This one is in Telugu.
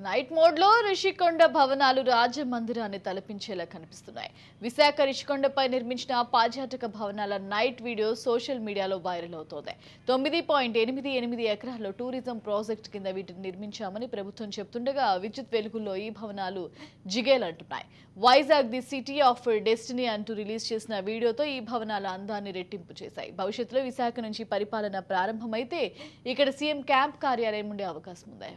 నైట్ మోడ్ లో రిషికొండ భవనాలు రాజమందిరాన్ని తలపించేలా కనిపిస్తున్నాయి. విశాఖ రిషికొండపై నిర్మించిన పర్యాటక భవనాల నైట్ వీడియో సోషల్ మీడియాలో వైరల్ అవుతోంది. 9.88 ఎకరాల్లో టూరిజం ప్రాజెక్ట్ కింద వీటిని నిర్మించామని ప్రభుత్వం చెప్తుండగా విద్యుత్ వెలుగుల్లో ఈ భవనాలు జిగేలంటున్నాయి. Vizag the city of destiny అంటూ రిలీజ్ చేసిన వీడియోతో ఈ భవనాల అందాన్ని రెట్టింపు చేశాయి. భవిష్యత్తులో విశాఖ నుంచి పరిపాలన ప్రారంభమైతే ఇక్కడ సీఎం క్యాంప్ కార్యాలయం ఉండే అవకాశం ఉంది.